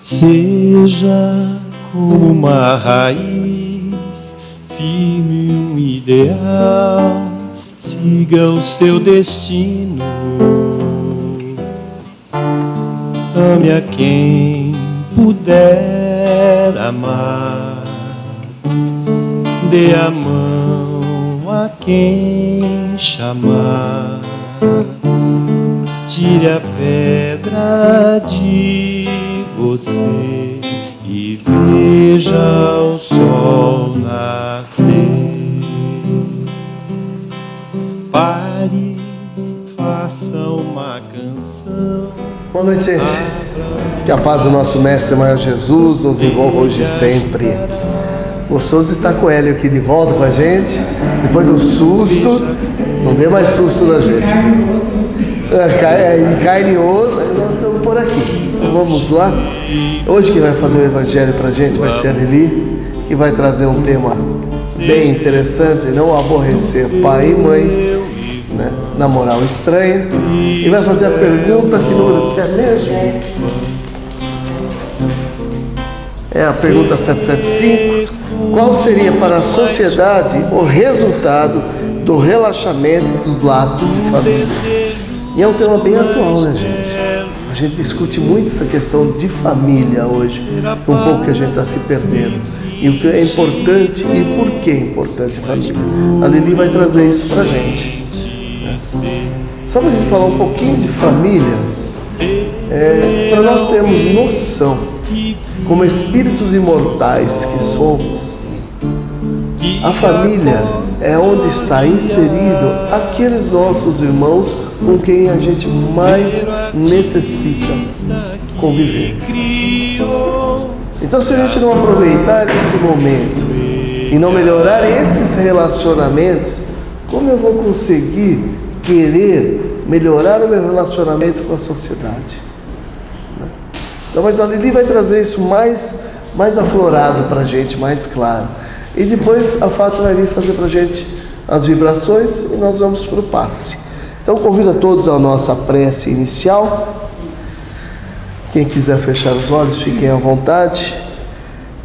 Seja como uma raiz firme, um ideal, siga o seu destino. Ame a quem puder amar, dê a mão a quem chamar, tire a pedra de você e veja o sol nascer. Pare, faça uma canção. Boa noite, gente. Que a paz do nosso Mestre maior Jesus nos envolva hoje e sempre. Gostoso de estar com o Hélio aqui de volta com a gente. Depois do susto, não dê mais susto na gente. Carne e osso, nós estamos por aqui. Então vamos lá. Hoje quem vai fazer o evangelho pra gente vai ser a Lili, que vai trazer um tema bem interessante, não aborrecer pai e mãe, né? Na moral estranha. E vai fazer a pergunta que número que é mesmo? É a pergunta 775. Qual seria para a sociedade o resultado do relaxamento dos laços de família? E é um tema bem atual, né, gente? A gente discute muito essa questão de família hoje, um pouco que a gente está se perdendo. E o que é importante e por que é importante a família. A Lili vai trazer isso pra gente. Só para a gente falar um pouquinho de família, para nós termos noção, como espíritos imortais que somos, a família é onde está inserido aqueles nossos irmãos com quem a gente mais necessita conviver. Então, se a gente não aproveitar esse momento e não melhorar esses relacionamentos, como eu vou conseguir querer melhorar o meu relacionamento com a sociedade? Então, mas a Lili vai trazer isso mais aflorado para a gente, mais claro. E depois a Fátima vai vir fazer para a gente as vibrações e nós vamos para o passe. Então convido a todos à nossa prece inicial. Quem quiser fechar os olhos, fiquem à vontade.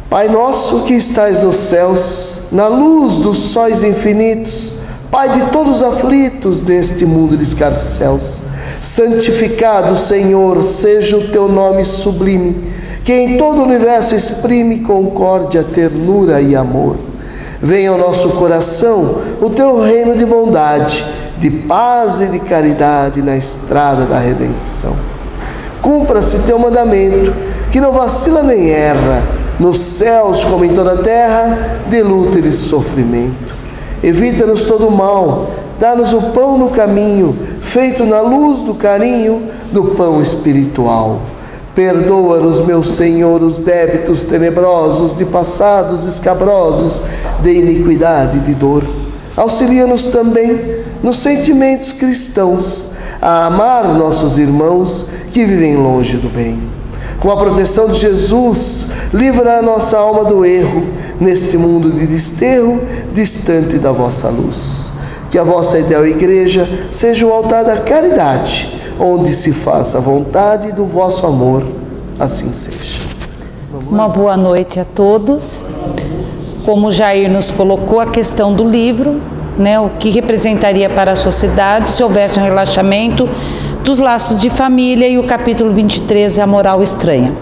Pai nosso que estais nos céus, na luz dos sóis infinitos, Pai de todos os aflitos neste mundo de escarcéus, santificado, Senhor, seja o teu nome sublime, que em todo o universo exprime concórdia, ternura e amor. Venha ao nosso coração o teu reino de bondade, de paz e de caridade na estrada da redenção. Cumpra-se teu mandamento, que não vacila nem erra, nos céus como em toda a terra, de luta e de sofrimento. Evita-nos todo o mal, dá-nos o pão no caminho, feito na luz do carinho do pão espiritual. Perdoa-nos, meu Senhor, os débitos tenebrosos de passados escabrosos, de iniquidade e de dor. Auxilia-nos também nos sentimentos cristãos, a amar nossos irmãos que vivem longe do bem. Com a proteção de Jesus, livra a nossa alma do erro, neste mundo de desterro, distante da vossa luz. Que a vossa ideal igreja seja o altar da caridade, onde se faça a vontade do vosso amor, assim seja. Uma boa noite a todos. Como o Jair nos colocou, a questão do livro, né, o que representaria para a sociedade se houvesse um relaxamento dos laços de família, e o capítulo 23 é a moral estranha.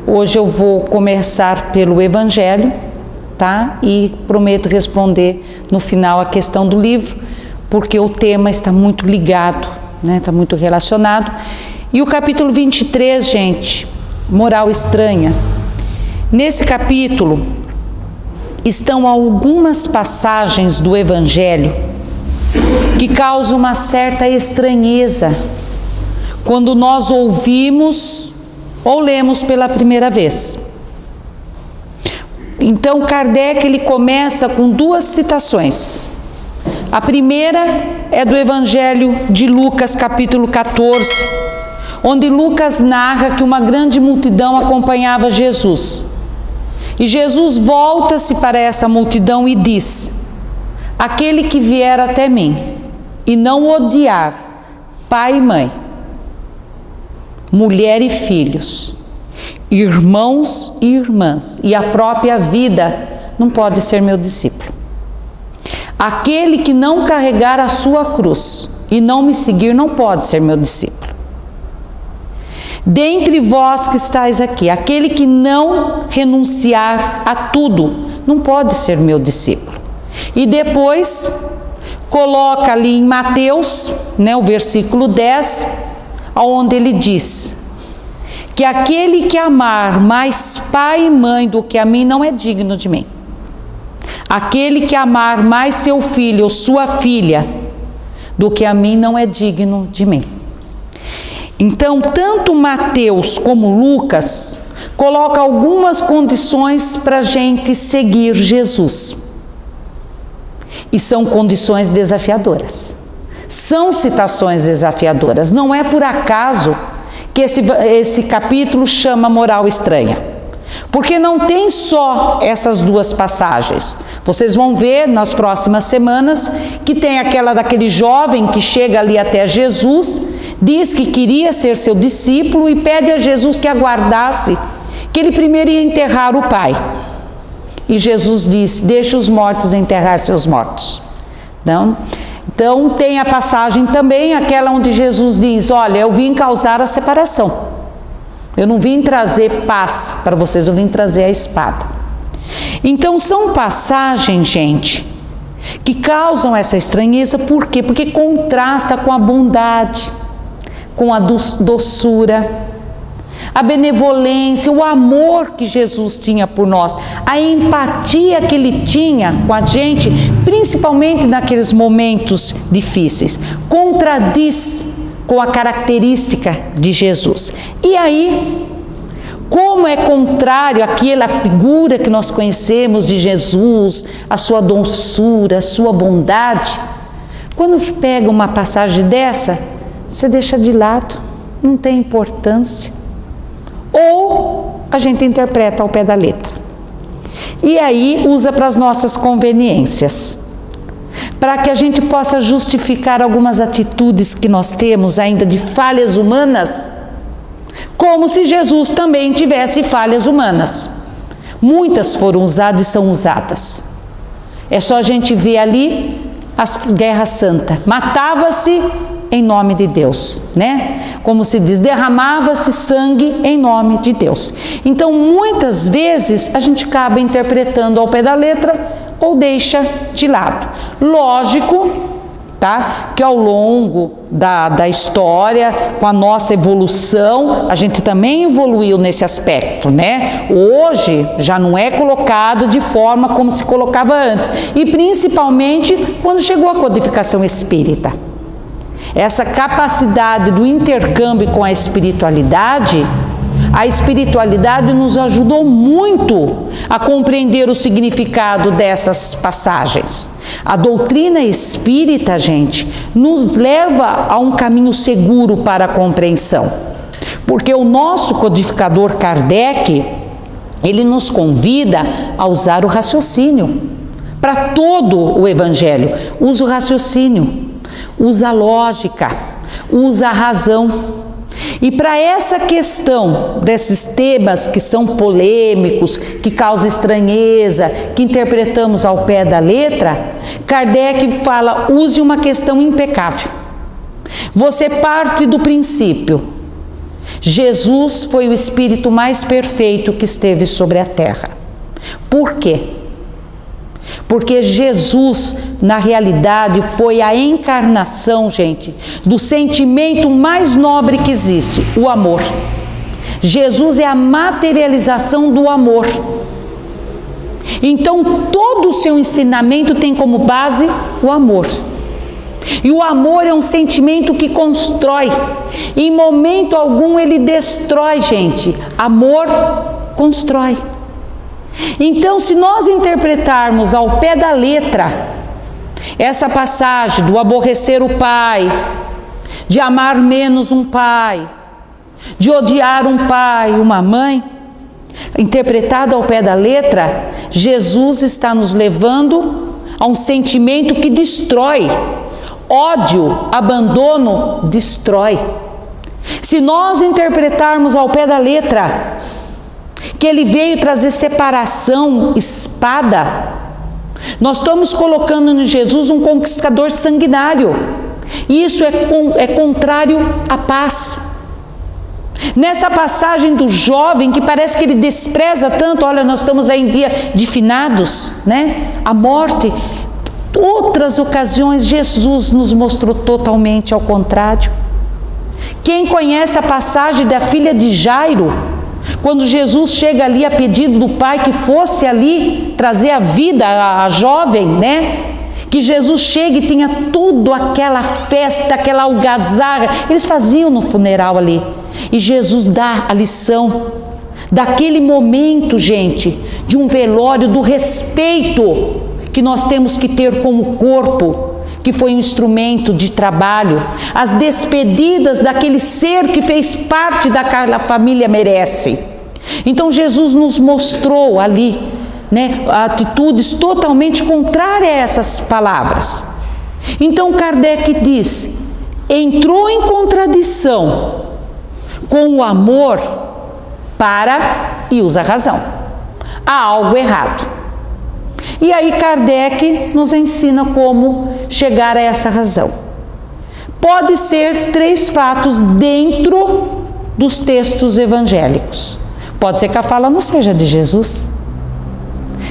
Hoje eu vou começar pelo Evangelho, tá? E prometo responder no final a questão do livro, porque o tema está muito ligado, né? Está muito relacionado. E o capítulo 23, gente, moral estranha. Nesse capítulo estão algumas passagens do Evangelho que causam uma certa estranheza quando nós ouvimos ou lemos pela primeira vez. Então Kardec ele começa com duas citações. A primeira é do Evangelho de Lucas, capítulo 14, onde Lucas narra que uma grande multidão acompanhava Jesus. E Jesus volta-se para essa multidão e diz: aquele que vier até mim e não odiar pai e mãe, mulher e filhos, irmãos e irmãs e a própria vida, não pode ser meu discípulo. Aquele que não carregar a sua cruz e não me seguir não pode ser meu discípulo. Dentre vós que estáis aqui, aquele que não renunciar a tudo não pode ser meu discípulo. E depois coloca ali em Mateus, o versículo 10, onde ele diz que aquele que amar mais pai e mãe do que a mim não é digno de mim. Aquele que amar mais seu filho ou sua filha do que a mim não é digno de mim. Então, tanto Mateus como Lucas colocam algumas condições para a gente seguir Jesus. E são condições desafiadoras. São citações desafiadoras. Não é por acaso que esse capítulo chama moral estranha. Porque não tem só essas duas passagens. Vocês vão ver nas próximas semanas que tem aquela daquele jovem que chega ali até Jesus, diz que queria ser seu discípulo e pede a Jesus que aguardasse, que ele primeiro ia enterrar o pai. E Jesus diz: deixa os mortos enterrar seus mortos. Então tem a passagem também, aquela onde Jesus diz: olha, eu vim causar a separação. Eu não vim trazer paz para vocês, eu vim trazer a espada. Então são passagens, gente, que causam essa estranheza. Por quê? Porque contrasta com a bondade, com a doçura, a benevolência, o amor que Jesus tinha por nós, a empatia que ele tinha com a gente, principalmente naqueles momentos difíceis. Contradiz com a característica de Jesus. E aí, como é contrário àquela figura que nós conhecemos de Jesus, a sua doçura, a sua bondade, quando pega uma passagem dessa, você deixa de lado, não tem importância. Ou a gente interpreta ao pé da letra. E aí usa para as nossas conveniências, para que a gente possa justificar algumas atitudes que nós temos ainda de falhas humanas, como se Jesus também tivesse falhas humanas. Muitas foram usadas e são usadas. É só a gente ver ali as guerras santas. Matava-se em nome de Deus, Como se diz, derramava-se sangue em nome de Deus. Então, muitas vezes, a gente acaba interpretando ao pé da letra ou deixa de lado. Lógico, que ao longo da história, com a nossa evolução, a gente também evoluiu nesse aspecto, Hoje já não é colocado de forma como se colocava antes, e principalmente quando chegou a codificação espírita. Essa capacidade do intercâmbio com a espiritualidade nos ajudou muito a compreender o significado dessas passagens. A doutrina espírita, gente, nos leva a um caminho seguro para a compreensão. Porque o nosso codificador Kardec, ele nos convida a usar o raciocínio. Para todo o Evangelho, usa o raciocínio, usa a lógica, usa a razão. E para essa questão desses temas que são polêmicos, que causam estranheza, que interpretamos ao pé da letra, Kardec fala: use uma questão impecável. Você parte do princípio: Jesus foi o espírito mais perfeito que esteve sobre a terra. Por quê? Porque Jesus, na realidade, foi a encarnação, gente, do sentimento mais nobre que existe, o amor. Jesus é a materialização do amor. Então, todo o seu ensinamento tem como base o amor. E o amor é um sentimento que constrói. Em momento algum ele destrói, gente. Amor constrói. Então, se nós interpretarmos ao pé da letra essa passagem do aborrecer o pai, de amar menos um pai, de odiar um pai, uma mãe, interpretado ao pé da letra, Jesus está nos levando a um sentimento que destrói. Ódio, abandono, destrói. Se nós interpretarmos ao pé da letra que ele veio trazer separação, espada. Nós estamos colocando em Jesus um conquistador sanguinário. E isso é contrário à paz. Nessa passagem do jovem, que parece que ele despreza tanto, olha, nós estamos aí em dia de finados, né? A morte. Outras ocasiões, Jesus nos mostrou totalmente ao contrário. Quem conhece a passagem da filha de Jairo, quando Jesus chega ali a pedido do pai que fosse ali trazer a vida à jovem, né? Que Jesus chega e tinha tudo aquela festa, aquela algazarra, eles faziam no funeral ali. E Jesus dá a lição daquele momento, gente, de um velório, do respeito que nós temos que ter como corpo, que foi um instrumento de trabalho, as despedidas daquele ser que fez parte daquela família merece. Então Jesus nos mostrou ali, né, atitudes totalmente contrárias a essas palavras. Então Kardec diz, entrou em contradição com o amor e usa a razão. Há algo errado. E aí Kardec nos ensina como chegar a essa razão. Pode ser 3 fatos dentro dos textos evangélicos. Pode ser que a fala não seja de Jesus.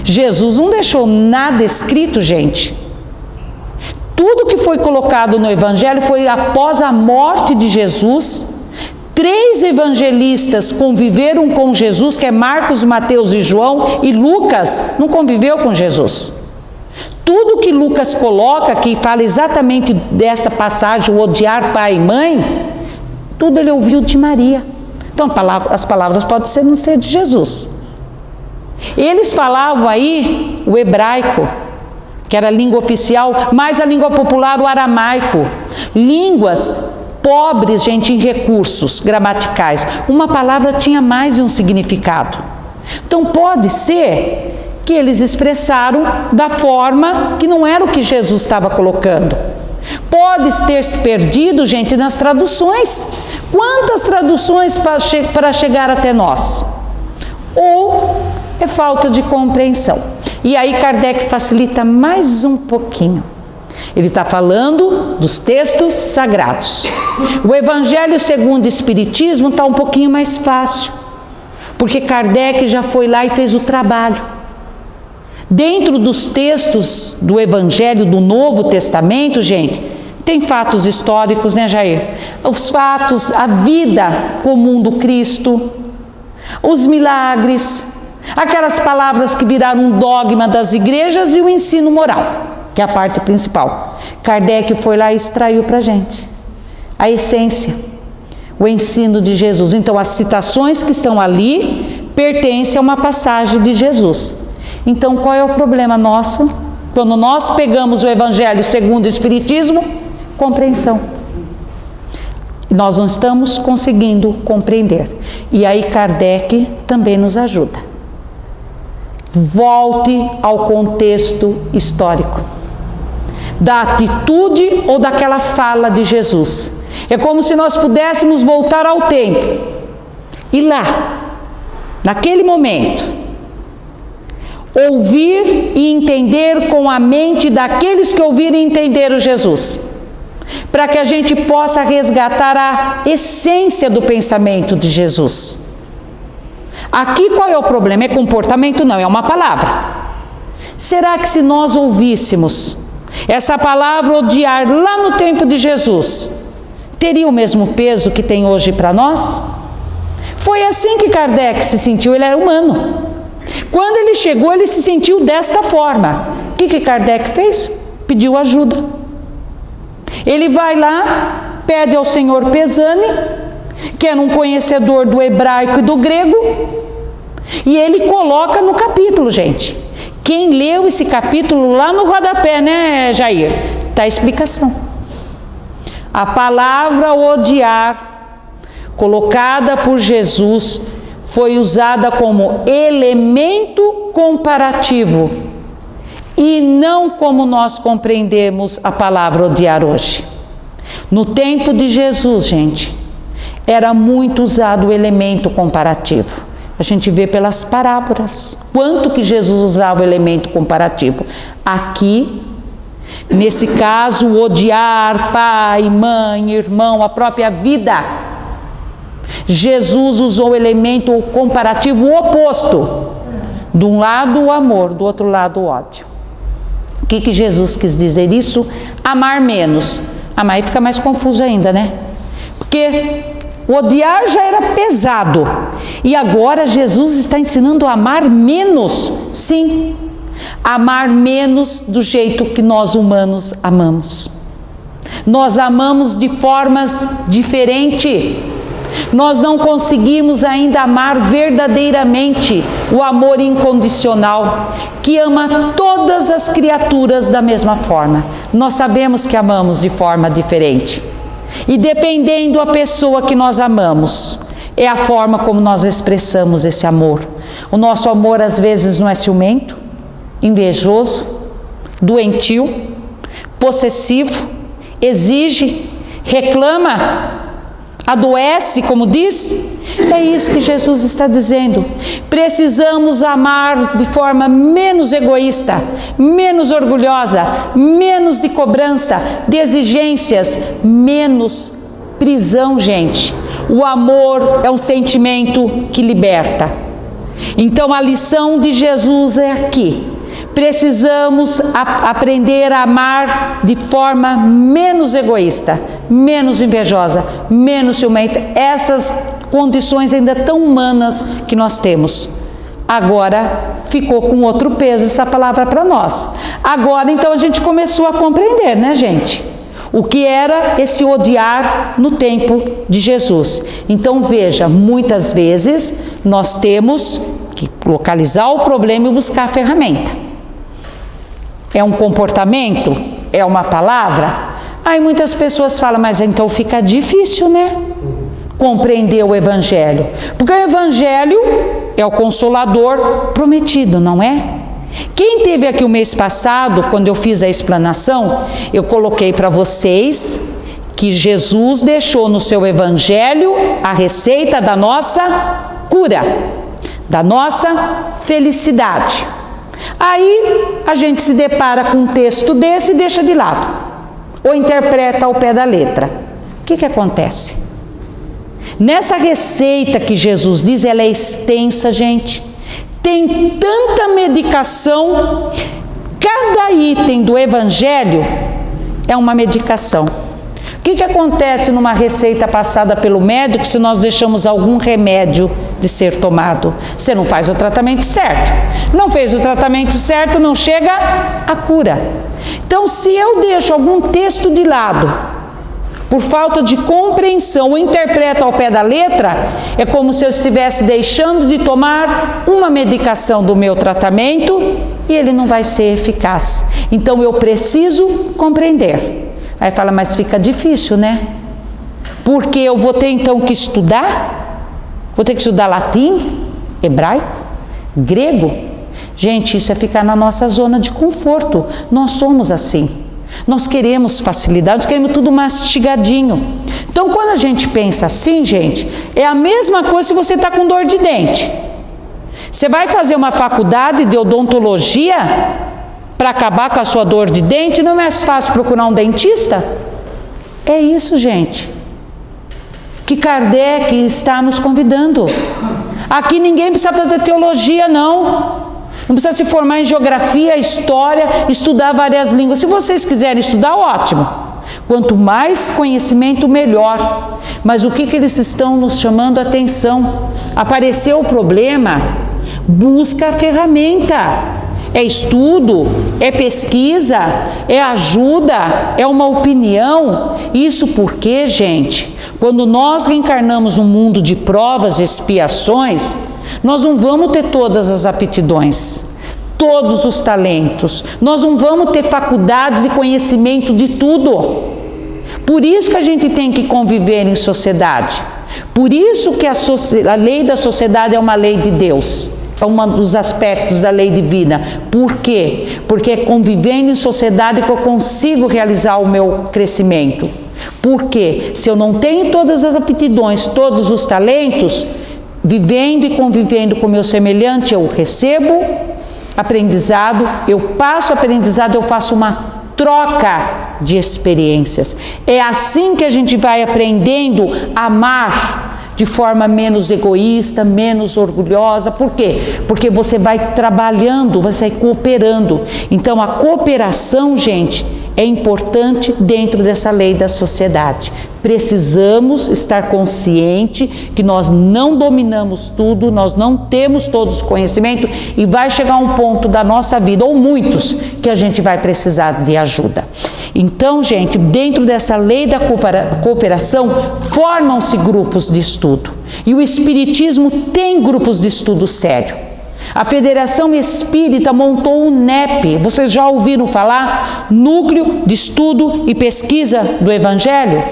Jesus não deixou nada escrito, gente. Tudo que foi colocado no Evangelho foi após a morte de Jesus. 3 evangelistas conviveram com Jesus, que é Marcos, Mateus e João, e Lucas não conviveu com Jesus. Tudo que Lucas coloca, que fala exatamente dessa passagem, o odiar pai e mãe, tudo ele ouviu de Maria. Então as palavras podem não ser de Jesus. Eles falavam aí o hebraico, que era a língua oficial, mais a língua popular, o aramaico. Línguas pobres, gente, em recursos gramaticais. Uma palavra tinha mais de um significado. Então pode ser que eles expressaram da forma que não era o que Jesus estava colocando. Pode ter se perdido, gente, nas traduções. Quantas traduções para chegar até nós? Ou é falta de compreensão. E aí Kardec facilita mais um pouquinho. Ele está falando dos textos sagrados. O Evangelho segundo o Espiritismo está um pouquinho mais fácil, porque Kardec já foi lá e fez o trabalho. Dentro dos textos do Evangelho do Novo Testamento, gente, tem fatos históricos, né, Jair? Os fatos, a vida comum do Cristo, os milagres, aquelas palavras que viraram um dogma das igrejas e o ensino moral, que é a parte principal. Kardec foi lá e extraiu para a gente a essência, o ensino de Jesus. Então as citações que estão ali pertencem a uma passagem de Jesus. Então qual é o problema nosso? Quando nós pegamos o Evangelho segundo o Espiritismo, compreensão. Nós não estamos conseguindo compreender. E aí Kardec também nos ajuda. Volte ao contexto histórico da atitude ou daquela fala de Jesus. É como se nós pudéssemos voltar ao tempo e lá, naquele momento, ouvir e entender com a mente daqueles que ouviram e entenderam Jesus, para que a gente possa resgatar a essência do pensamento de Jesus. Aqui qual é o problema? É comportamento? Não, é uma palavra. Será que se nós ouvíssemos essa palavra odiar lá no tempo de Jesus, teria o mesmo peso que tem hoje para nós? Foi assim que Kardec se sentiu, ele era humano. Quando ele chegou, ele se sentiu desta forma. O que Kardec fez? Pediu ajuda. Ele vai lá, pede ao senhor Pesani, que era um conhecedor do hebraico e do grego, e ele coloca no capítulo, gente. Quem leu esse capítulo lá no rodapé, né, Jair? Está a explicação. A palavra odiar, colocada por Jesus, foi usada como elemento comparativo e não como nós compreendemos a palavra odiar hoje. No tempo de Jesus, gente, era muito usado o elemento comparativo. A gente vê pelas parábolas. Quanto que Jesus usava o elemento comparativo. Aqui, nesse caso, odiar pai, mãe, irmão, a própria vida. Jesus usou o elemento comparativo oposto. De um lado o amor, do outro lado o ódio. O que Jesus quis dizer isso? Amar menos. Amar aí fica mais confuso ainda, né? Porque o odiar já era pesado. E agora Jesus está ensinando a amar menos. Sim, amar menos do jeito que nós humanos amamos. Nós amamos de formas diferentes. Nós não conseguimos ainda amar verdadeiramente o amor incondicional, que ama todas as criaturas da mesma forma. Nós sabemos que amamos de forma diferente. E dependendo da pessoa que nós amamos, é a forma como nós expressamos esse amor. O nosso amor às vezes não é ciumento, invejoso, doentio, possessivo, exige, reclama, adoece, como diz. É isso que Jesus está dizendo. Precisamos amar de forma menos egoísta, menos orgulhosa, menos de cobrança, de exigências, menos prisão, gente. O amor é um sentimento que liberta. Então a lição de Jesus é aqui. Precisamos aprender a amar de forma menos egoísta, menos invejosa, menos ciumenta. Essas condições ainda tão humanas que nós temos. Agora ficou com outro peso essa palavra para nós. Agora então a gente começou a compreender, né, gente? O que era esse odiar no tempo de Jesus. Então veja, muitas vezes nós temos que localizar o problema e buscar a ferramenta. É um comportamento? É uma palavra? Aí muitas pessoas falam, mas então fica difícil, né? Compreender o Evangelho. Porque o Evangelho é o Consolador prometido, não é? Quem teve aqui o mês passado, quando eu fiz a explanação, eu coloquei para vocês que Jesus deixou no seu Evangelho a receita da nossa cura, da nossa felicidade. Aí a gente se depara com um texto desse e deixa de lado, ou interpreta ao pé da letra. O que acontece? Nessa receita que Jesus diz, ela é extensa, gente. Tem tanta medicação, cada item do Evangelho é uma medicação. O que acontece numa receita passada pelo médico se nós deixamos algum remédio de ser tomado? Você não faz o tratamento certo. Não fez o tratamento certo, não chega à cura. Então, se eu deixo algum texto de lado, por falta de compreensão, ou interpreto ao pé da letra, é como se eu estivesse deixando de tomar uma medicação do meu tratamento e ele não vai ser eficaz. Então, eu preciso compreender. Aí fala, mas fica difícil, né? Porque eu vou ter então que estudar? Vou ter que estudar latim, hebraico, grego? Gente, isso é ficar na nossa zona de conforto. Nós somos assim. Nós queremos facilidade, nós queremos tudo mastigadinho. Então, quando a gente pensa assim, gente, é a mesma coisa se você está com dor de dente. Você vai fazer uma faculdade de odontologia para acabar com a sua dor de dente? Não é mais fácil procurar um dentista? É isso, gente, que Kardec está nos convidando. Aqui ninguém precisa fazer teologia, não. Não precisa se formar em geografia, história, estudar várias línguas. Se vocês quiserem estudar, ótimo. Quanto mais conhecimento, melhor. Mas o que eles estão nos chamando a atenção? Apareceu o problema, busca a ferramenta. É estudo, é pesquisa, é ajuda, é uma opinião. Isso porque, gente, quando nós reencarnamos num mundo de provas e expiações, nós não vamos ter todas as aptidões, todos os talentos. Nós não vamos ter faculdades e conhecimento de tudo. Por isso que a gente tem que conviver em sociedade. Por isso que a lei da sociedade é uma lei de Deus. É um dos aspectos da lei divina. Por quê? Porque é convivendo em sociedade que eu consigo realizar o meu crescimento. Por quê? Se eu não tenho todas as aptidões, todos os talentos, vivendo e convivendo com o meu semelhante, eu recebo aprendizado, eu passo aprendizado, eu faço uma troca de experiências. É assim que a gente vai aprendendo a amar de forma menos egoísta, menos orgulhosa. Por quê? Porque você vai trabalhando, você vai cooperando. Então a cooperação, gente, é importante dentro dessa lei da sociedade. Precisamos estar consciente que nós não dominamos tudo, nós não temos todos os conhecimentos e vai chegar um ponto da nossa vida, ou muitos, que a gente vai precisar de ajuda. Então, gente, dentro dessa lei da cooperação, formam-se grupos de estudo. E o Espiritismo tem grupos de estudo sério. A Federação Espírita montou o NEP, vocês já ouviram falar? Núcleo de Estudo e Pesquisa do Evangelho.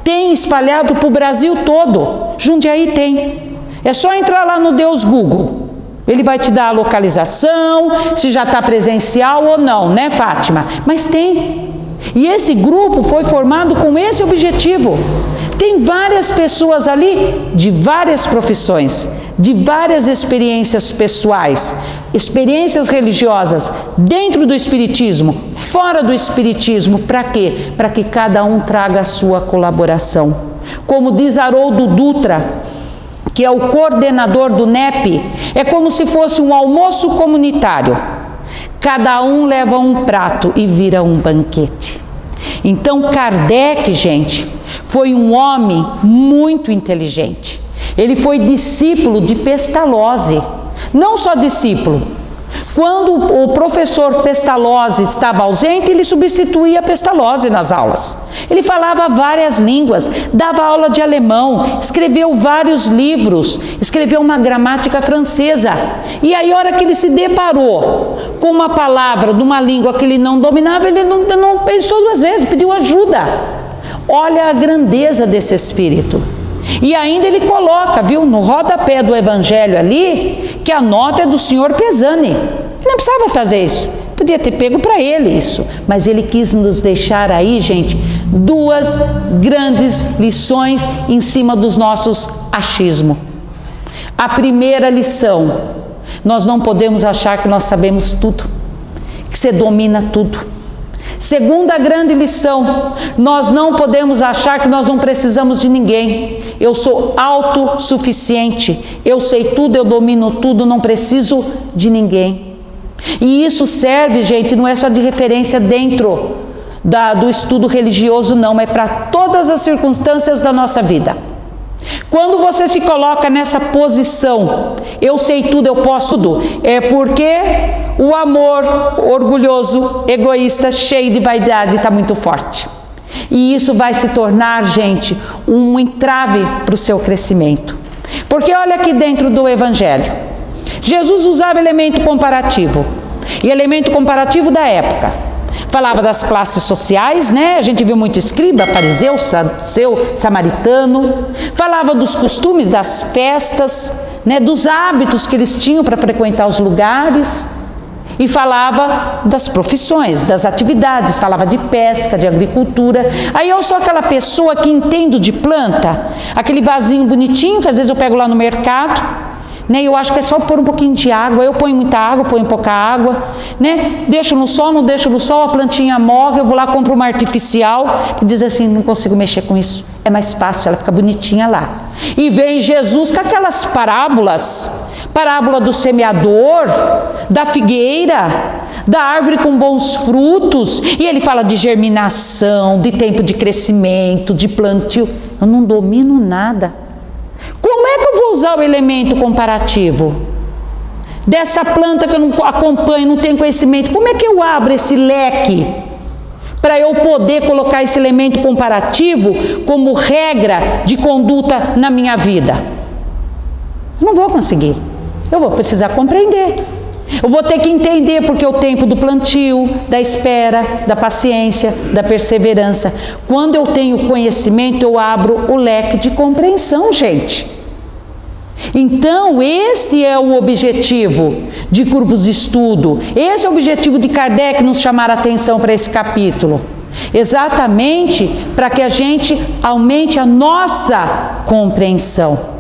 Tem espalhado para o Brasil todo. Jundiaí tem. É só entrar lá no Deus Google. Ele vai te dar a localização, se já está presencial ou não, né, Fátima? Mas tem. E esse grupo foi formado com esse objetivo. Tem várias pessoas ali de várias profissões, de várias experiências pessoais, experiências religiosas, dentro do Espiritismo, fora do Espiritismo. Para quê? Para que cada um traga a sua colaboração. Como diz Haroldo Dutra, que é o coordenador do NEP, é como se fosse um almoço comunitário. Cada um leva um prato e vira um banquete. Então Kardec, gente, foi um homem muito inteligente. Ele foi discípulo de Pestalozzi, não só discípulo. Quando o professor Pestalozzi estava ausente, ele substituía Pestalozzi nas aulas. Ele falava várias línguas, dava aula de alemão, escreveu vários livros, escreveu uma gramática francesa. E aí, a hora que ele se deparou com uma palavra de uma língua que ele não dominava, ele não pensou duas vezes, pediu ajuda. Olha a grandeza desse espírito. E ainda ele coloca, viu, no rodapé do Evangelho ali, que a nota é do senhor Pesani. Ele não precisava fazer isso, podia ter pego para ele isso, mas ele quis nos deixar aí, gente, duas grandes lições em cima dos nossos achismos. A primeira lição: nós não podemos achar que nós sabemos tudo, que você domina tudo. Segunda grande lição: nós não podemos achar que nós não precisamos de ninguém. Eu sou autossuficiente, eu sei tudo, eu domino tudo, não preciso de ninguém. E isso serve, gente, não é só de referência dentro do estudo religioso, não, é para todas as circunstâncias da nossa vida. Quando você se coloca nessa posição, eu sei tudo, eu posso tudo, é porque o amor orgulhoso, egoísta, cheio de vaidade está muito forte. E isso vai se tornar, gente, um entrave para o seu crescimento. Porque olha aqui dentro do Evangelho, Jesus usava elemento comparativo, e elemento comparativo da época. Falava das classes sociais, né? A gente viu muito escriba, fariseu, saduceu, samaritano. Falava dos costumes, das festas, né? Dos hábitos que eles tinham para frequentar os lugares. E falava das profissões, das atividades. Falava de pesca, de agricultura. Aí eu sou aquela pessoa que entendo de planta, aquele vasinho bonitinho que às vezes eu pego lá no mercado, né? Eu acho que é só pôr um pouquinho de água. Eu ponho muita água, ponho pouca água, né? Deixo no sol, não deixo no sol, a plantinha morre, eu vou lá, compro uma artificial, que diz assim, não consigo mexer com isso, é mais fácil, ela fica bonitinha lá. E vem Jesus com aquelas parábolas, parábola do semeador, da figueira, da árvore com bons frutos, e ele fala de germinação, de tempo de crescimento, de plantio. Eu não domino nada. Como é que eu vou usar o elemento comparativo? Dessa planta que eu não acompanho, não tenho conhecimento, como é que eu abro esse leque para eu poder colocar esse elemento comparativo como regra de conduta na minha vida? Não vou conseguir. Eu vou precisar compreender. Eu vou ter que entender porque o tempo do plantio, da espera, da paciência, da perseverança. Quando eu tenho conhecimento, eu abro o leque de compreensão, gente. Então, este é o objetivo de grupos de estudo. Esse é o objetivo de Kardec nos chamar a atenção para esse capítulo. Exatamente para que a gente aumente a nossa compreensão.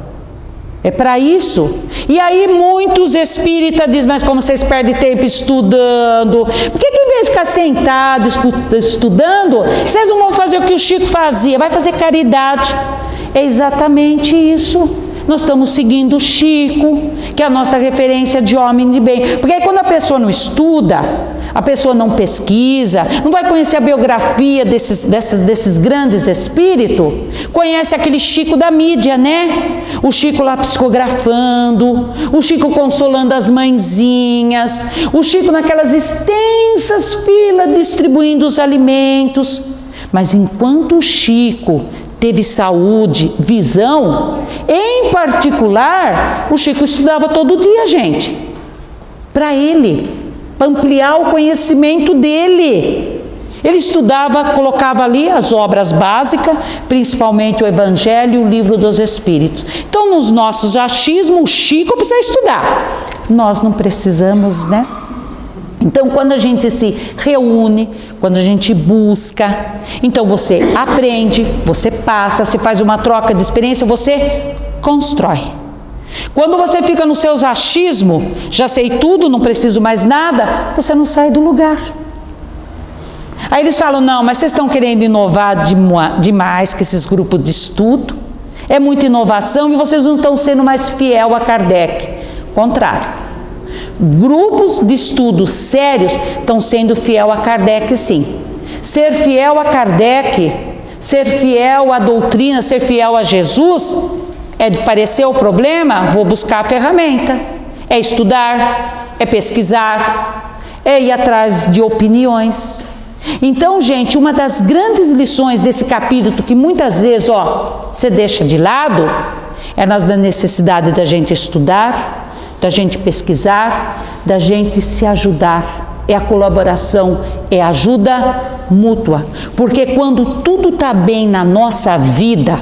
É para isso. E aí muitos espíritas dizem, mas como vocês perdem tempo estudando? Por que em vez de ficar sentado estudando, vocês não vão fazer o que o Chico fazia? Vai fazer caridade. É exatamente isso. Nós estamos seguindo o Chico, que é a nossa referência de homem de bem. Porque aí quando a pessoa não estuda, a pessoa não pesquisa, não vai conhecer a biografia desses grandes espíritos, conhece aquele Chico da mídia, né? O Chico lá psicografando, o Chico consolando as mãezinhas, o Chico naquelas extensas filas distribuindo os alimentos. Mas enquanto o Chico teve saúde, visão, em particular, o Chico estudava todo dia, gente, para ele, para ampliar o conhecimento dele. Ele estudava, colocava ali as obras básicas, principalmente o Evangelho e o Livro dos Espíritos. Então, nos nossos achismos, o Chico precisa estudar. Nós não precisamos, né? Então, quando a gente se reúne, quando a gente busca, então você aprende, você passa, você faz uma troca de experiência, você constrói. Quando você fica nos seus achismos, já sei tudo, não preciso mais nada, você não sai do lugar. Aí eles falam, não, mas vocês estão querendo inovar demais com esses grupos de estudo, é muita inovação e vocês não estão sendo mais fiel a Kardec. Contrário. Grupos de estudos sérios estão sendo fiel a Kardec, sim. Ser fiel a Kardec, ser fiel à doutrina, ser fiel a Jesus, é de parecer o problema, vou buscar a ferramenta. É estudar, é pesquisar, é ir atrás de opiniões. Então, gente, uma das grandes lições desse capítulo, que muitas vezes, você deixa de lado, é na necessidade da gente estudar, da gente pesquisar, da gente se ajudar. É a colaboração, é a ajuda mútua. Porque quando tudo está bem na nossa vida,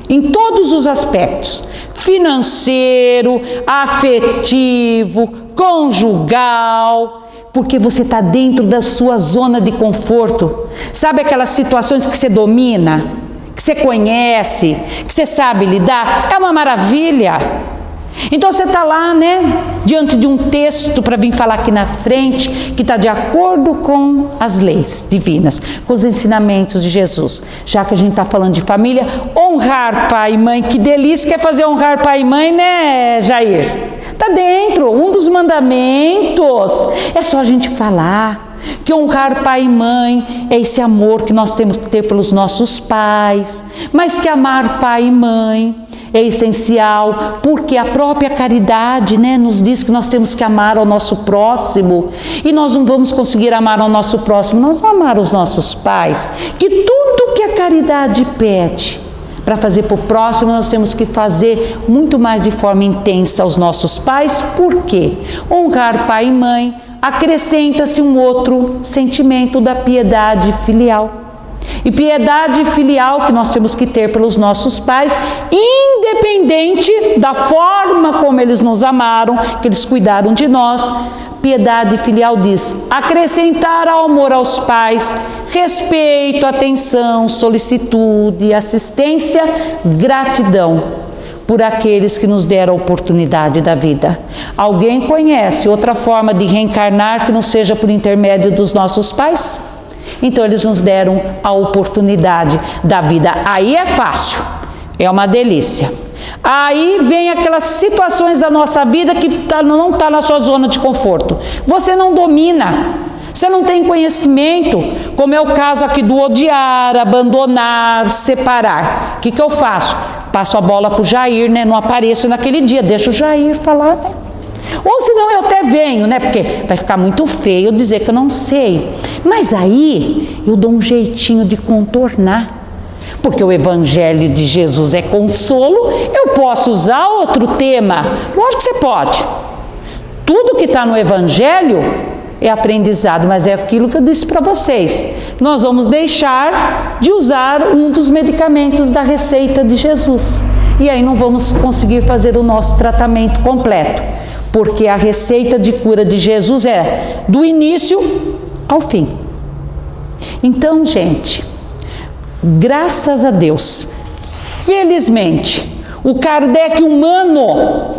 em todos os aspectos, financeiro, afetivo, conjugal, porque você está dentro da sua zona de conforto. Sabe aquelas situações que você domina, que você conhece, que você sabe lidar? É uma maravilha. Então você está lá, né, diante de um texto para vir falar aqui na frente, que está de acordo com as leis divinas, com os ensinamentos de Jesus. Já que a gente está falando de família, honrar pai e mãe, que delícia que é fazer honrar pai e mãe, né, Jair? Está dentro, um dos mandamentos. É só a gente falar que honrar pai e mãe é esse amor que nós temos que ter pelos nossos pais, mas que amar pai e mãe é essencial, porque a própria caridade, né, nos diz que nós temos que amar ao nosso próximo, e nós não vamos conseguir amar ao nosso próximo, nós vamos amar os nossos pais, que tudo que a caridade pede para fazer para o próximo, nós temos que fazer muito mais de forma intensa aos nossos pais. Por quê? Honrar pai e mãe, acrescenta-se um outro sentimento da piedade filial. E piedade filial que nós temos que ter pelos nossos pais, independente da forma como eles nos amaram, que eles cuidaram de nós. Piedade filial diz: acrescentar ao amor aos pais, respeito, atenção, solicitude, assistência, gratidão por aqueles que nos deram a oportunidade da vida. Alguém conhece outra forma de reencarnar que não seja por intermédio dos nossos pais? Então eles nos deram a oportunidade da vida. Aí é fácil, é uma delícia. Aí vem aquelas situações da nossa vida que não está na sua zona de conforto. Você não domina, você não tem conhecimento, como é o caso aqui do odiar, abandonar, separar. O que eu faço? Passo a bola para o Jair, né? Não apareço naquele dia, deixa o Jair falar, né? Ou senão eu até venho, né? Porque vai ficar muito feio eu dizer que eu não sei. Mas aí eu dou um jeitinho de contornar. Porque o Evangelho de Jesus é consolo, eu posso usar outro tema. Lógico que você pode. Tudo que está no Evangelho é aprendizado, mas é aquilo que eu disse para vocês. Nós vamos deixar de usar um dos medicamentos da receita de Jesus. E aí não vamos conseguir fazer o nosso tratamento completo. Porque a receita de cura de Jesus é do início ao fim. Então, gente, graças a Deus, felizmente, O Kardec humano,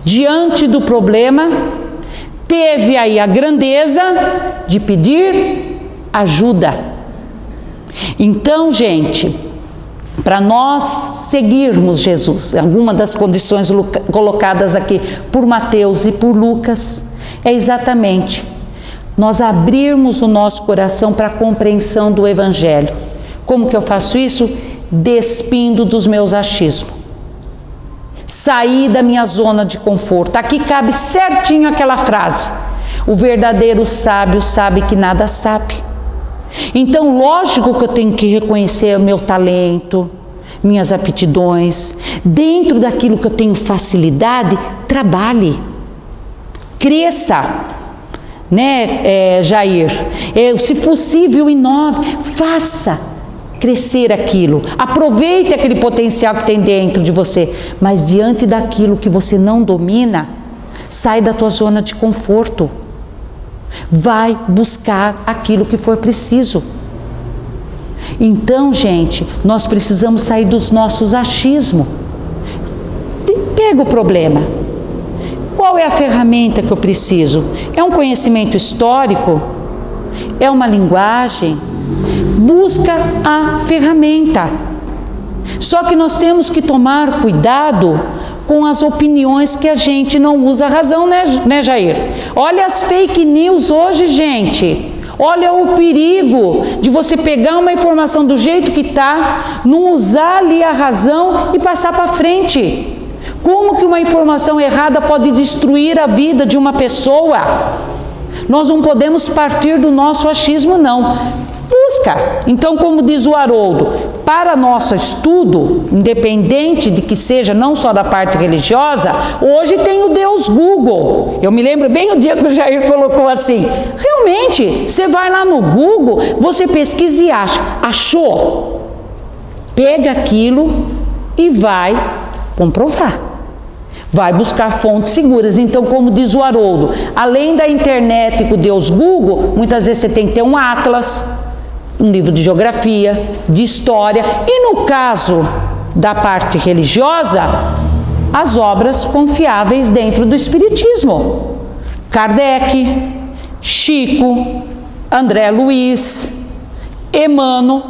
diante do problema, teve aí a grandeza de pedir ajuda. Então, gente, para nós seguirmos Jesus, alguma das condições colocadas aqui por Mateus e por Lucas, é exatamente nós abrirmos o nosso coração para a compreensão do Evangelho. Como que eu faço isso? Despindo dos meus achismos. Sair da minha zona de conforto. Aqui cabe certinho aquela frase: o verdadeiro sábio sabe que nada sabe. Então, lógico que eu tenho que reconhecer o meu talento, minhas aptidões. Dentro daquilo que eu tenho facilidade, trabalhe, cresça, né, Jair? Se possível, inove, faça crescer aquilo. Aproveite aquele potencial que tem dentro de você, mas diante daquilo que você não domina, sai da tua zona de conforto. Vai buscar aquilo que for preciso. Então, gente, nós precisamos sair dos nossos achismos. Pega o problema. Qual é a ferramenta que eu preciso? É um conhecimento histórico? É uma linguagem? Busca a ferramenta. Só que nós temos que tomar cuidado com as opiniões que a gente não usa a razão, né, Jair? Olha as fake news hoje, gente. Olha o perigo de você pegar uma informação do jeito que está, não usar ali a razão e passar para frente. Como que uma informação errada pode destruir a vida de uma pessoa? Nós não podemos partir do nosso achismo, não. Busca. Então, como diz o Haroldo, para nosso estudo, independente de que seja não só da parte religiosa, hoje tem o Deus Google. Eu me lembro bem o dia que o Jair colocou assim. Realmente, você vai lá no Google, você pesquisa e acha. Achou? Pega aquilo e vai comprovar. Vai buscar fontes seguras. Então, como diz o Haroldo, além da internet com o Deus Google, muitas vezes você tem que ter um atlas, um livro de geografia, de história, e no caso da parte religiosa, as obras confiáveis dentro do Espiritismo. Kardec, Chico, André Luiz, Emmanuel,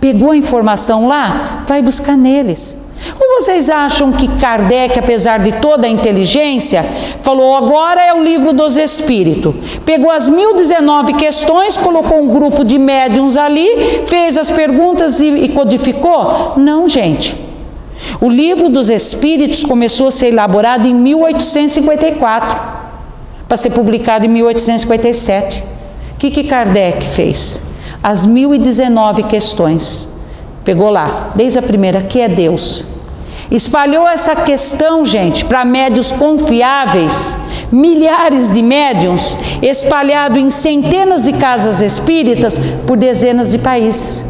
pegou a informação lá, vai buscar neles. Ou vocês acham que Kardec, apesar de toda a inteligência, falou, agora é o livro dos Espíritos, pegou as 1019 questões, colocou um grupo de médiuns ali, fez as perguntas e codificou? Não, gente. O livro dos Espíritos começou a ser elaborado em 1854, para ser publicado em 1857. O que Kardec fez? As 1019 questões, pegou lá, desde a primeira, que é Deus. Espalhou essa questão, gente, para médiuns confiáveis, milhares de médiuns, espalhado em centenas de casas espíritas por dezenas de países.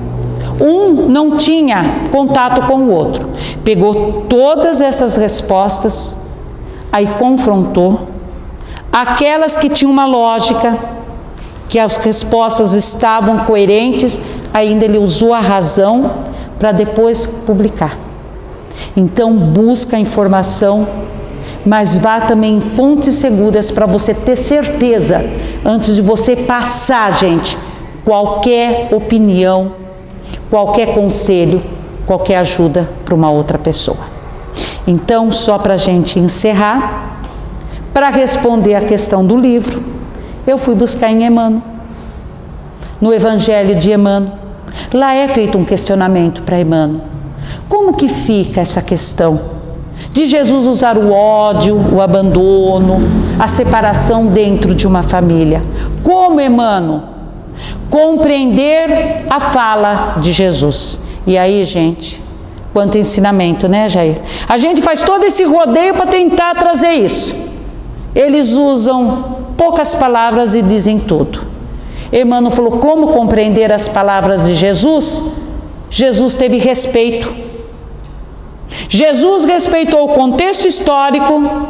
Um não tinha contato com o outro. Pegou todas essas respostas, aí confrontou. Aquelas que tinham uma lógica, que as respostas estavam coerentes, ainda ele usou a razão para depois publicar. Então, busca a informação, mas vá também em fontes seguras para você ter certeza, antes de você passar, gente, qualquer opinião, qualquer conselho, qualquer ajuda para uma outra pessoa. Então, só para a gente encerrar, para responder a questão do livro, eu fui buscar em Emmanuel, no Evangelho de Emmanuel. Lá é feito um questionamento para Emmanuel. Como que fica essa questão de Jesus usar o ódio, o abandono, a separação dentro de uma família? Como, Emmanuel, compreender a fala de Jesus? E aí, gente, quanto ensinamento, né, Jair? A gente faz todo esse rodeio para tentar trazer isso. Eles usam poucas palavras e dizem tudo. Emmanuel falou, como compreender as palavras de Jesus? Jesus teve respeito. Jesus respeitou o contexto histórico,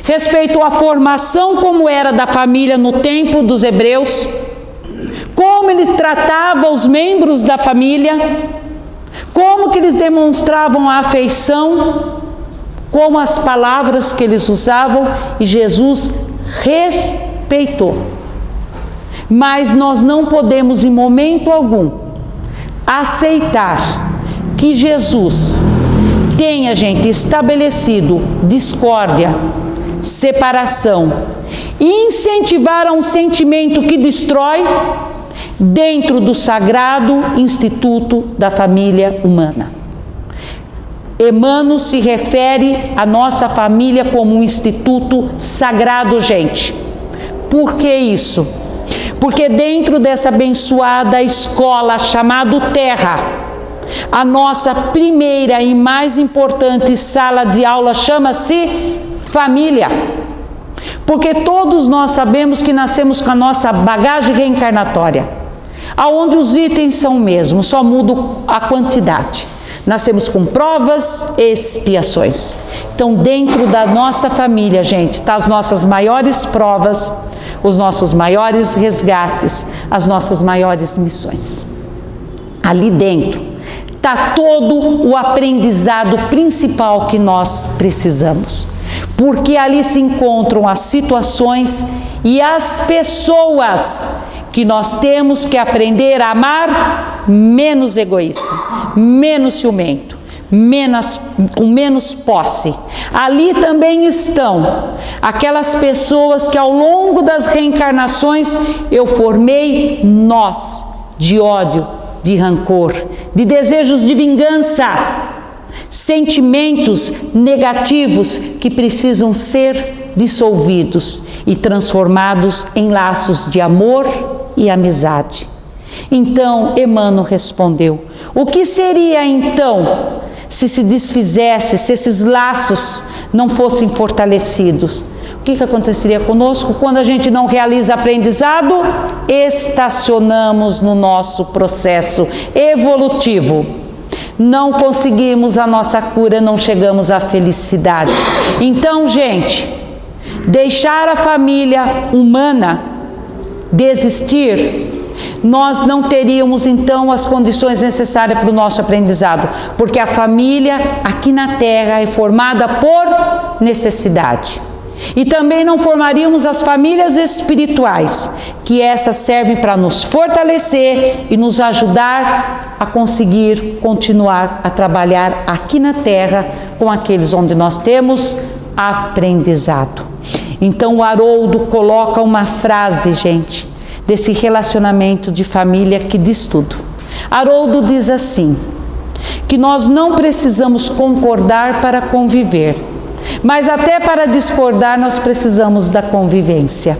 respeitou a formação como era da família no tempo dos hebreus, como ele tratava os membros da família, como que eles demonstravam a afeição, como as palavras que eles usavam, e Jesus respeitou. Mas nós não podemos em momento algum aceitar que Jesus tenha, gente, estabelecido discórdia, separação, incentivar a um sentimento que destrói dentro do sagrado instituto da família humana. Emmanuel se refere à nossa família como um instituto sagrado, gente. Por que isso? Porque dentro dessa abençoada escola chamada Terra, a nossa primeira e mais importante sala de aula chama-se família. Porque todos nós sabemos que nascemos com a nossa bagagem reencarnatória, aonde os itens são o mesmo, só muda a quantidade. Nascemos com provas e expiações. Então, dentro da nossa família, gente, tá as nossas maiores provas, os nossos maiores resgates, as nossas maiores missões. Ali dentro está todo o aprendizado principal que nós precisamos. Porque ali se encontram as situações e as pessoas que nós temos que aprender a amar menos egoísta, menos ciumento, com menos posse. Ali também estão aquelas pessoas que ao longo das reencarnações eu formei nós de ódio, de rancor, de desejos de vingança, sentimentos negativos que precisam ser dissolvidos e transformados em laços de amor e amizade. Então, Emmanuel respondeu: o que seria então se se desfizesse, se esses laços não fossem fortalecidos? O que aconteceria conosco quando a gente não realiza aprendizado? Estacionamos no nosso processo evolutivo. Não conseguimos a nossa cura, não chegamos à felicidade. Então, gente, deixar a família humana desistir, nós não teríamos então as condições necessárias para o nosso aprendizado, porque a família aqui na Terra é formada por necessidade. E também não formaríamos as famílias espirituais, que essas servem para nos fortalecer e nos ajudar a conseguir continuar a trabalhar aqui na Terra com aqueles onde nós temos aprendizado. Então o Haroldo coloca uma frase, gente, desse relacionamento de família que diz tudo. Haroldo diz assim, que nós não precisamos concordar para conviver, mas até para discordar nós precisamos da convivência.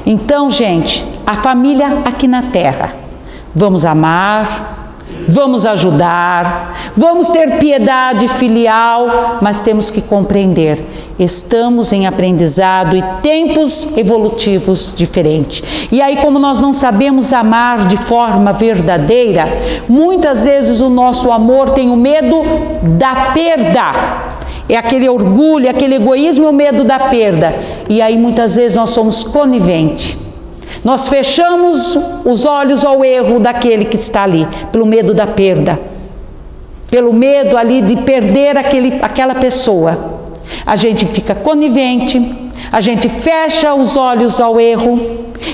Então, gente, a família aqui na Terra, vamos amar, vamos ajudar, vamos ter piedade filial, mas temos que compreender, estamos em aprendizado e tempos evolutivos diferentes. E aí, como nós não sabemos amar de forma verdadeira, muitas vezes o nosso amor tem o medo da perda. É aquele orgulho, aquele egoísmo e o medo da perda. E aí muitas vezes nós somos coniventes. Nós fechamos os olhos ao erro daquele que está ali, pelo medo da perda. Pelo medo ali de perder aquela pessoa. A gente fica conivente, a gente fecha os olhos ao erro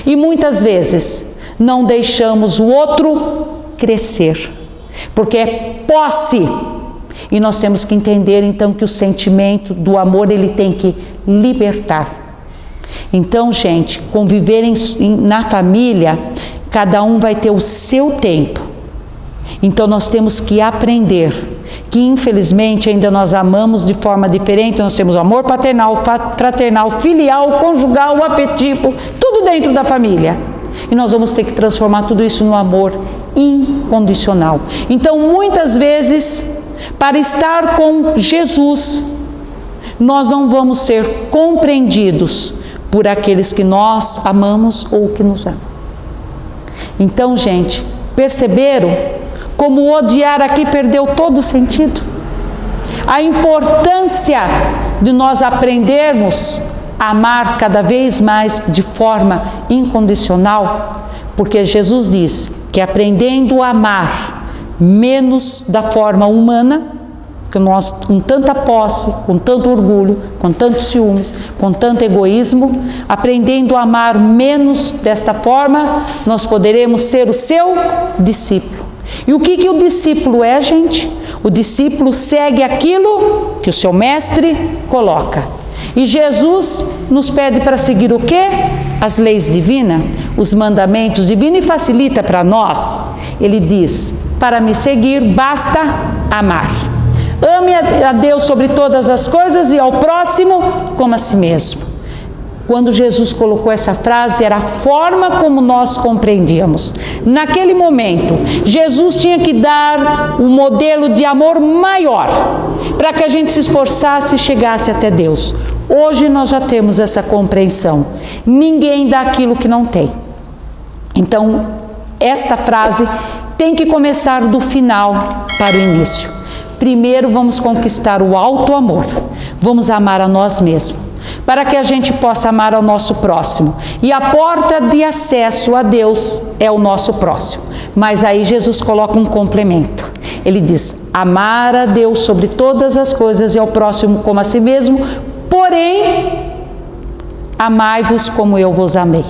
e muitas vezes não deixamos o outro crescer. Porque é posse. E nós temos que entender então que o sentimento do amor ele tem que libertar. Então, gente, conviver na família, cada um vai ter o seu tempo. Então nós temos que aprender que infelizmente ainda nós amamos de forma diferente. Nós temos o amor paternal, fraternal, filial, conjugal, afetivo, tudo dentro da família. E nós vamos ter que transformar tudo isso no amor incondicional. Então muitas vezes, para estar com Jesus, nós não vamos ser compreendidos por aqueles que nós amamos ou que nos amam. Então, gente, perceberam como o odiar aqui perdeu todo o sentido? A importância de nós aprendermos a amar cada vez mais de forma incondicional, porque Jesus diz que aprendendo a amar menos da forma humana, que nós, com tanta posse, com tanto orgulho, com tantos ciúmes, com tanto egoísmo, aprendendo a amar menos desta forma, nós poderemos ser o seu discípulo. E o que o discípulo é, gente? O discípulo segue aquilo que o seu mestre coloca. E Jesus nos pede para seguir o quê? As leis divinas, os mandamentos divinos, e facilita para nós. Ele diz, para me seguir basta amar. Ame a Deus sobre todas as coisas e ao próximo como a si mesmo. Quando Jesus colocou essa frase, era a forma como nós compreendíamos. Naquele momento, Jesus tinha que dar um modelo de amor maior, para que a gente se esforçasse e chegasse até Deus. Hoje nós já temos essa compreensão. Ninguém dá aquilo que não tem. Então, esta frase tem que começar do final para o início. Primeiro vamos conquistar o alto amor. Vamos amar a nós mesmos, para que a gente possa amar ao nosso próximo. E a porta de acesso a Deus é o nosso próximo. Mas aí Jesus coloca um complemento. Ele diz, amar a Deus sobre todas as coisas e ao próximo como a si mesmo, porém, amai-vos como eu vos amei.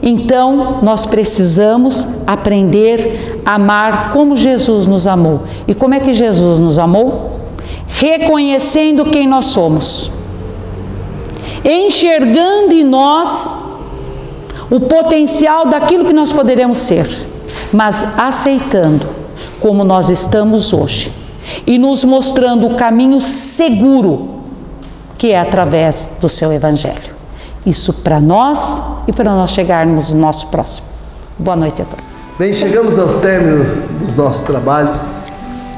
Então, nós precisamos aprender a amar como Jesus nos amou. E como é que Jesus nos amou? Reconhecendo quem nós somos, enxergando em nós o potencial daquilo que nós poderemos ser, mas aceitando como nós estamos hoje e nos mostrando o caminho seguro, que é através do seu Evangelho. Isso para nós e para nós chegarmos no nosso próximo. Boa noite a todos. Bem, chegamos ao término dos nossos trabalhos.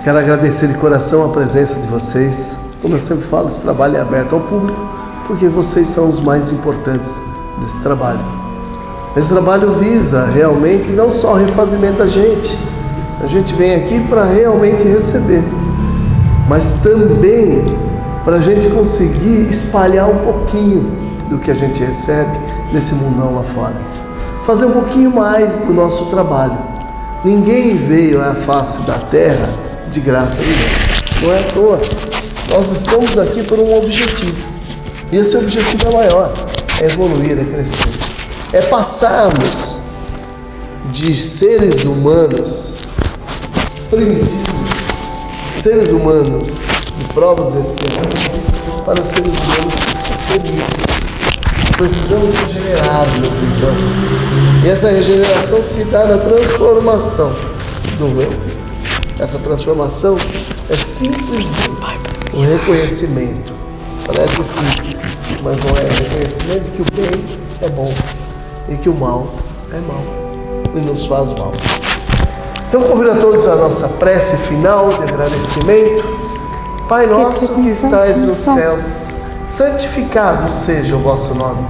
Quero agradecer de coração a presença de vocês. Como eu sempre falo, esse trabalho é aberto ao público, porque vocês são os mais importantes desse trabalho. Esse trabalho visa realmente não só o refazimento da gente. A gente vem aqui para realmente receber, mas também para a gente conseguir espalhar um pouquinho do que a gente recebe nesse mundão lá fora. Fazer um pouquinho mais do nosso trabalho. Ninguém veio à face da terra de graça nenhuma. Não é à toa. Nós estamos aqui por um objetivo. E esse objetivo é maior. É evoluir, é crescer. É passarmos de seres humanos primitivos, seres humanos de provas e expiações, para seres humanos felizes. Precisamos regenerar-nos, então. E essa regeneração se dá na transformação do eu. Essa transformação é simplesmente o reconhecimento. Parece simples, mas não é. O reconhecimento que o bem é bom e que o mal é mal e nos faz mal. Então convido a todos a nossa prece final de agradecimento. Pai nosso que estais nos céus, santificado seja o vosso nome.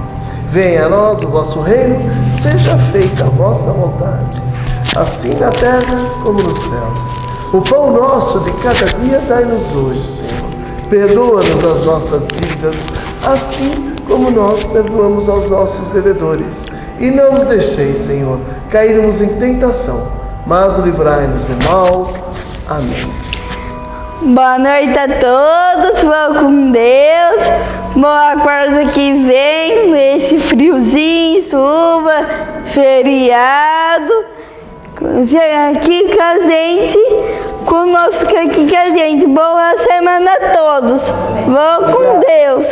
Venha a nós o vosso reino, seja feita a vossa vontade, assim na terra como nos céus. O pão nosso de cada dia dai-nos hoje, Senhor. Perdoa-nos as nossas dívidas, assim como nós perdoamos aos nossos devedores. E não nos deixeis, Senhor, cairmos em tentação, mas livrai-nos do mal. Amém. Boa noite a todos, vão com Deus. Boa quarta que vem, esse friozinho, chuva, feriado. Aqui com a gente, conosco aqui com a gente. Boa semana a todos. Vão com Deus.